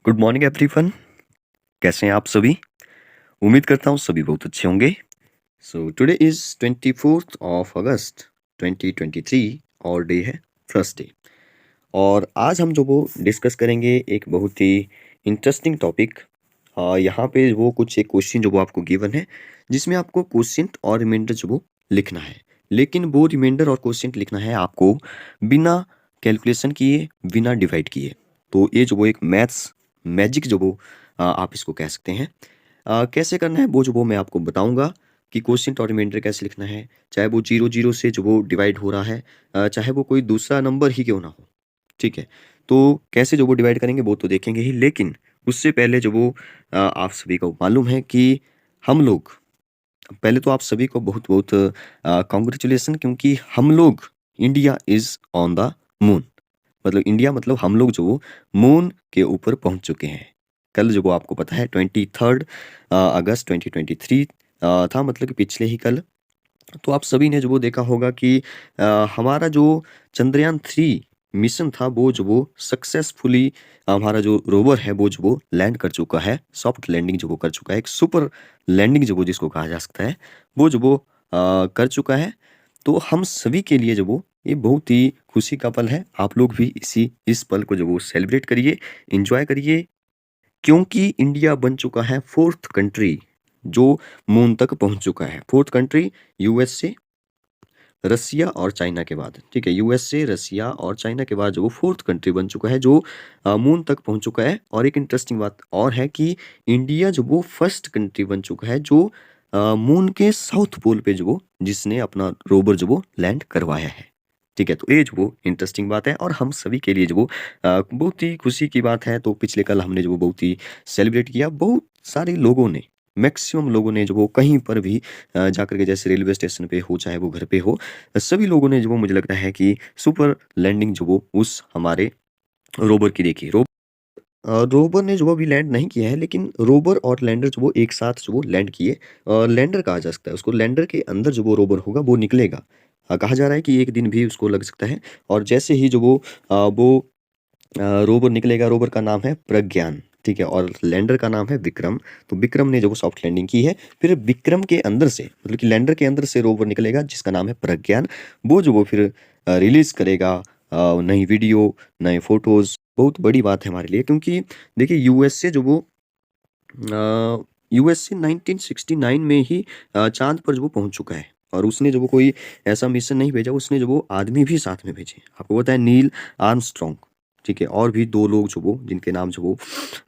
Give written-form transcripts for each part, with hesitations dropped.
Good morning everyone. कैसे हैं आप सभी? उम्मीद करता हूँ सभी बहुत अच्छे होंगे। So today is 24th of अगस्त 2023 और डे है थर्सडे। और आज हम जो वो डिस्कस करेंगे एक बहुत ही इंटरेस्टिंग टॉपिक। यहाँ पे वो कुछ एक क्वेश्चन जो वो आपको गिवन है, जिसमें आपको क्वेश्चन और रिमाइंडर जो वो लिखना है। लेकिन वो रिमाइंडर और क्वेश्चन लिखना है आपको बिना कैलकुलेशन किए, बिना डिवाइड किए। तो ये जो वो एक मैथ्स मैजिक जो वो आप इसको कह सकते हैं। कैसे करना है वो जो वो मैं आपको बताऊंगा कि क्वेश्चन और रिमाइंडर कैसे लिखना है, चाहे वो 0 0 से जो वो डिवाइड हो रहा है, चाहे वो कोई दूसरा नंबर ही क्यों ना हो। ठीक है, तो कैसे जो वो डिवाइड करेंगे वो तो देखेंगे ही, लेकिन उससे पहले जो वो आप सभी को मालूम है कि हम लोग, पहले तो आप सभी को बहुत बहुत कॉन्ग्रेचुलेसन, क्योंकि हम लोग, India is on the moon. मतलब इंडिया मतलब हम लोग जो मून के ऊपर पहुंच चुके हैं। कल जो वो आपको पता है 23 अगस्त 2023 था, मतलब कि पिछले ही कल। तो आप सभी ने जो वो देखा होगा कि हमारा जो चंद्रयान 3 मिशन था वो जो वो सक्सेसफुली, हमारा जो रोवर है वो जो वो लैंड कर चुका है, सॉफ्ट लैंडिंग जो वो कर चुका है, एक सुपर लैंडिंग जो वो जिसको कहा जा सकता है, वो जो वो कर चुका है। तो हम सभी के लिए जो वो ये बहुत ही खुशी का पल है। आप लोग भी इस पल को जो वो सेलिब्रेट करिए, एंजॉय करिए, क्योंकि इंडिया बन चुका है फोर्थ कंट्री जो मून तक पहुंच चुका है। फोर्थ कंट्री यूएसए, रसिया और चाइना के बाद। ठीक है, यूएसए, रसिया और चाइना के बाद जो वो फोर्थ कंट्री बन चुका है जो मून तक पहुंच चुका है। और एक इंटरेस्टिंग बात और है कि इंडिया जो वो फर्स्ट कंट्री बन चुका है जो मून के साउथ पोल पे जो वो जिसने अपना रोवर जो वो लैंड करवाया है। ठीक है, तो ये जो वो इंटरेस्टिंग बात है और हम सभी के लिए जो वो बहुत ही खुशी की बात है। तो पिछले कल हमने जो वो बहुत ही सेलिब्रेट किया, बहुत सारे लोगों ने, मैक्सिमम लोगों ने जो वो कहीं पर भी जाकर के, जैसे रेलवे स्टेशन पे हो चाहे वो घर पे हो, सभी लोगों ने जो वो मुझे लगता है कि सुपर लैंडिंग जो वो उस हमारे रोवर की देखी। रोवर ने जो वो अभी लैंड नहीं किया है, लेकिन रोवर और लैंडर जो वो एक साथ जो वो लैंड किए। लैंडर कहा जा सकता है उसको, लैंडर के अंदर जो वो रोवर होगा वो निकलेगा। कहा जा रहा है कि एक दिन भी उसको लग सकता है। और जैसे ही जो रोवर निकलेगा, रोवर का नाम है प्रज्ञान। ठीक है, और लैंडर का नाम है विक्रम। तो विक्रम ने जो वो सॉफ्ट लैंडिंग की है, फिर विक्रम के अंदर से, मतलब कि लैंडर के अंदर से रोवर निकलेगा जिसका नाम है प्रज्ञान। वो जो वो फिर रिलीज करेगा नई वीडियो, नए फोटोज। बहुत बड़ी बात है हमारे लिए, क्योंकि देखिए यूएसए जो वो यूएसए 1969 में ही चांद पर जो वो पहुंच चुका है। और उसने जो वो कोई ऐसा मिशन नहीं भेजा, उसने जो वो आदमी भी साथ में भेजे। आपको पता है नील आर्मस्ट्रॉन्ग। ठीक है, और भी दो लोग जो वो जिनके नाम जो वो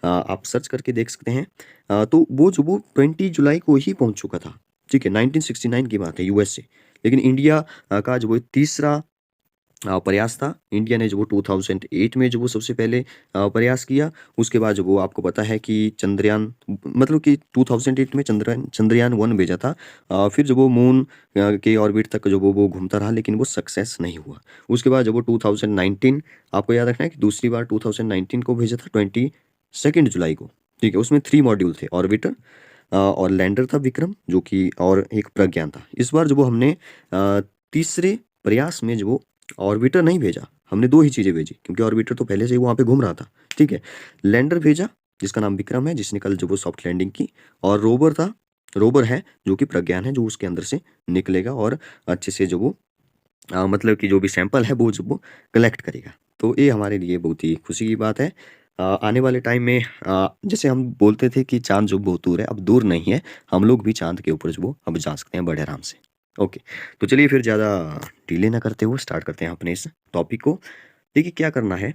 आप सर्च करके देख सकते हैं। तो वो जो वो 20 जुलाई को ही पहुंच चुका था। ठीक है, 1969 की बात है यूएसए। लेकिन इंडिया का जो वो तीसरा प्रयास था। इंडिया ने जो वो 2008 में जो वो सबसे पहले प्रयास किया। उसके बाद जो वो आपको पता है कि चंद्रयान, मतलब कि 2008 में चंद्रयान 1 भेजा था। फिर जो वो मून के ऑर्बिट तक जो वो घूमता रहा, लेकिन वो सक्सेस नहीं हुआ। उसके बाद जब वो 2019, आपको याद रखना है कि दूसरी बार 2019 को भेजा था 22 जुलाई को। ठीक है, उसमें 3 मॉड्यूल थे, ऑर्बिटर और लैंडर था विक्रम जो कि, और एक प्रज्ञान था। इस बार जो वो हमने तीसरे प्रयास में जो वो ऑर्बिटर नहीं भेजा, हमने दो ही चीज़ें भेजी, क्योंकि ऑर्बिटर तो पहले से ही वहाँ पे घूम रहा था। ठीक है, लैंडर भेजा जिसका नाम विक्रम है, जिसने कल जो वो सॉफ्ट लैंडिंग की। और रोवर है जो कि प्रज्ञान है, जो उसके अंदर से निकलेगा और अच्छे से जो वो मतलब कि जो भी सैंपल है वो जो वो कलेक्ट करेगा। तो ये हमारे लिए बहुत ही खुशी की बात है। आने वाले टाइम में जैसे हम बोलते थे कि चांद जो बहुत दूर है, अब दूर नहीं है। हम लोग भी चांद के ऊपर जो वो अब जा सकते हैं बड़े आराम से। ओके, तो चलिए फिर ज़्यादा डिले ना करते हुए स्टार्ट करते हैं अपने इस टॉपिक को। देखिए क्या करना है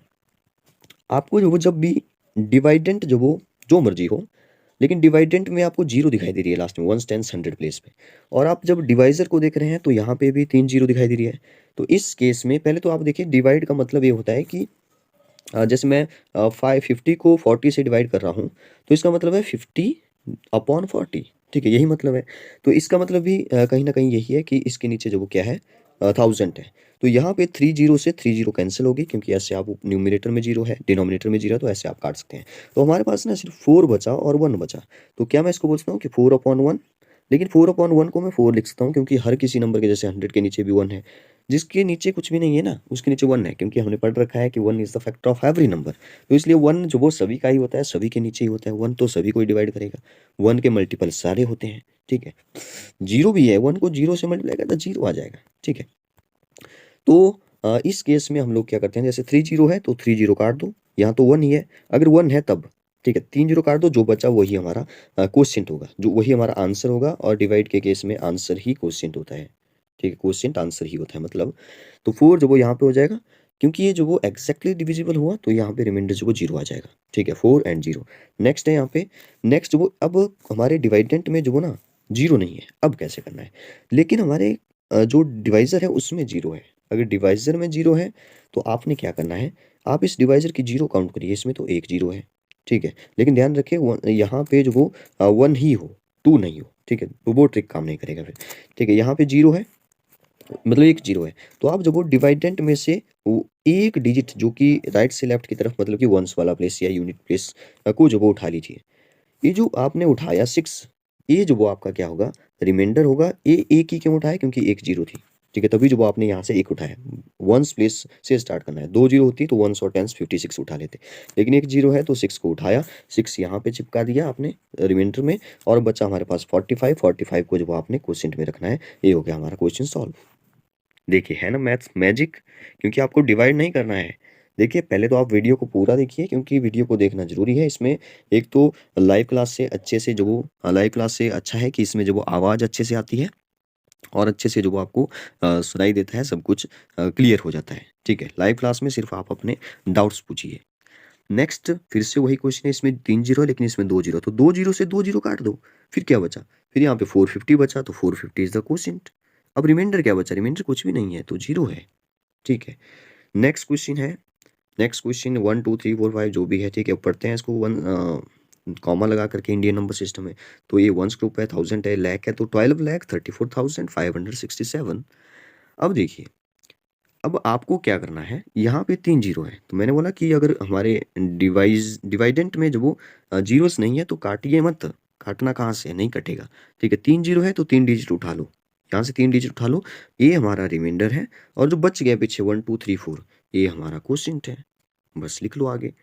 आपको, जो वो जब भी डिवाइडेंट जो वो जो मर्जी हो, लेकिन डिवाइडेंट में आपको जीरो दिखाई दे रही है लास्ट में, वंस टेंस हंड्रेड प्लेस पे। और आप जब डिवाइजर को देख रहे हैं तो यहाँ पे भी 3 जीरो दिखाई दे रही है। तो इस केस में पहले तो आप देखिए, डिवाइड का मतलब ये होता है कि जैसे मैं 550 को 40 से डिवाइड कर रहा हूँ, तो इसका मतलब है 50/40। ठीक है, यही मतलब है। तो इसका मतलब भी कहीं ना कहीं यही है कि इसके नीचे जो वो क्या है, 1000 है। तो यहाँ पे 30 से 30 कैंसिल होगी, क्योंकि ऐसे आप न्यूमिनेटर में जीरो है, डिनोमिनेटर में जीरो है, तो ऐसे आप काट सकते हैं। तो हमारे पास ना सिर्फ 4 बचा और 1 बचा। तो क्या मैं इसको बोल सकता हूँ कि 4/1। लेकिन 4/1 को मैं 4 लिख सकता हूँ, क्योंकि हर किसी नंबर के, जैसे 100 के नीचे भी 1 है, जिसके नीचे कुछ भी नहीं है ना, उसके नीचे 1 है, क्योंकि हमने पढ़ रखा है कि 1 is the factor of every number. तो इसलिए 1 जो वो सभी का ही होता है, सभी के नीचे ही होता है। 1 तो सभी को ही डिवाइड करेगा, 1 के मल्टीपल सारे होते हैं, ठीक है। 0 भी है, 1 को 0 से मल्टीप्लाई करता 0 आ जाएगा, ठीक है। तो इस केस में हम लोग क्या करते हैं, जैसे 3 0 है तो 3 0 काट दो, यहाँ तो 1 ही है, अगर 1 है तब, ठीक है, 3 0 काट दो, जो बचा वही हमारा क्वोशिएंट होगा, जो वही हमारा आंसर होगा। और डिवाइड के केस में आंसर ही क्वोशिएंट होता है, ठीक है, क्वोशिएंट आंसर ही होता है मतलब। तो 4 जो वो यहाँ पे हो जाएगा, क्योंकि ये जो वो एग्जैक्टली डिविजिबल हुआ तो यहाँ पे रिमाइंडर जो वो 0 आ जाएगा, ठीक है, 4 एंड 0। नेक्स्ट है यहाँ पे, नेक्स्ट वो अब हमारे डिवाइडेंट में जो वो ना 0 नहीं है, अब कैसे करना है। लेकिन हमारे जो डिवाइज़र है उसमें 0 है। अगर डिवाइज़र में 0 है तो आपने क्या करना है, आप इस डिवाइज़र की 0 काउंट करिए, इसमें तो एक 0 है, ठीक है। लेकिन ध्यान रखिए यहाँ पे जो वो 1 ही हो, 2 नहीं हो, ठीक है, तो वो ट्रिक काम नहीं करेगा फिर, ठीक है। यहाँ पे 0 है, मतलब एक 0 है, तो आप जब वो डिवाइडेंट में से वो एक डिजिट जो कि राइट से लेफ्ट की तरफ, मतलब कि वंस वाला प्लेस या यूनिट प्लेस को जो वो उठा लीजिए। ये जो आपने उठाया 6, ये जो वो आपका क्या होगा, रिमाइंडर होगा। ये एक ही क्यों उठाया, क्योंकि एक 0 थी, ठीक है, तभी जो वो आपने यहाँ से एक उठाया। वंस प्लेस से स्टार्ट करना है, 2 0 होती तो वंस और टेंस 56 उठा लेते, लेकिन एक 0 है तो 6 को उठाया, 6 यहाँ पे चिपका दिया आपने रिमाइंडर में, और बचा हमारे पास 45। 45 को जो वो आपने क्वोशिएंट में रखना है। ये हो गया हमारा क्वेश्चन सॉल्व। देखिए है ना मैथ्स मैजिक, क्योंकि आपको डिवाइड नहीं करना है। देखिए पहले तो आप वीडियो को पूरा देखिए, क्योंकि वीडियो को देखना ज़रूरी है। इसमें एक तो लाइव क्लास से अच्छे से जो वो लाइव क्लास से अच्छा है कि इसमें जो वो आवाज़ अच्छे से आती है, और अच्छे से जो वो आपको सुनाई देता है, सब कुछ क्लियर हो जाता है, ठीक है। लाइव क्लास में सिर्फ आप अपने डाउट्स पूछिए। नेक्स्ट फिर से वही क्वेश्चन है, इसमें 3 0 है लेकिन इसमें 2 0, तो 2 0 से 2 0 काट दो, फिर क्या बचा, फिर यहाँ पे 450 बचा, तो 450 इज द क्वोशिएंट। अब रिमाइंडर क्या बचा, रिमाइंडर कुछ भी नहीं है, तो 0 है, ठीक है। नेक्स्ट क्वेश्चन है, नेक्स्ट क्वेश्चन 1 2 3 4 5 जो भी है, ठीक है, पढ़ते हैं इसको। वन कॉमा लगा करके इंडियन नंबर सिस्टम है, तो ये वंस ग्रुप है, 1000 है, लाख है, तो 12,34,567। अब देखिए, अब आपको क्या करना है, यहाँ पे 3 0 है, तो मैंने बोला कि अगर हमारे डिवाइडेंट में जो वो जीरोस नहीं है तो काटिए मत, काटना कहाँ से है, नहीं कटेगा, ठीक है। 3 0 है तो 3 डिजिट उठा लो, यहाँ से 3 डिजिट उठा लो, ये हमारा रिमाइंडर है। और जो बच गया पीछे 1 2 3 4, ये हमारा क्वोशिएंट है, बस लिख लो आगे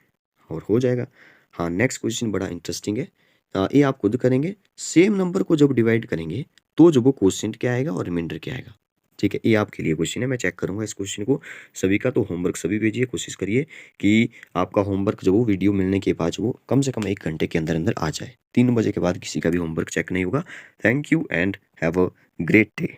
और हो जाएगा। हाँ, नेक्स्ट क्वेश्चन बड़ा इंटरेस्टिंग है। ये आप खुद करेंगे, सेम नंबर को जब डिवाइड करेंगे तो जो वो क्वोशिएंट क्या आएगा और रिमाइंडर क्या आएगा, ठीक है। ये आपके लिए क्वेश्चन है, मैं चेक करूंगा इस क्वेश्चन को सभी का। तो होमवर्क सभी भेजिए, कोशिश करिए कि आपका होमवर्क जो वो वीडियो मिलने के बाद वो कम से कम 1 घंटे के अंदर अंदर आ जाए। 3 बजे के बाद किसी का भी होमवर्क चेक नहीं होगा। Thank you and have a great day.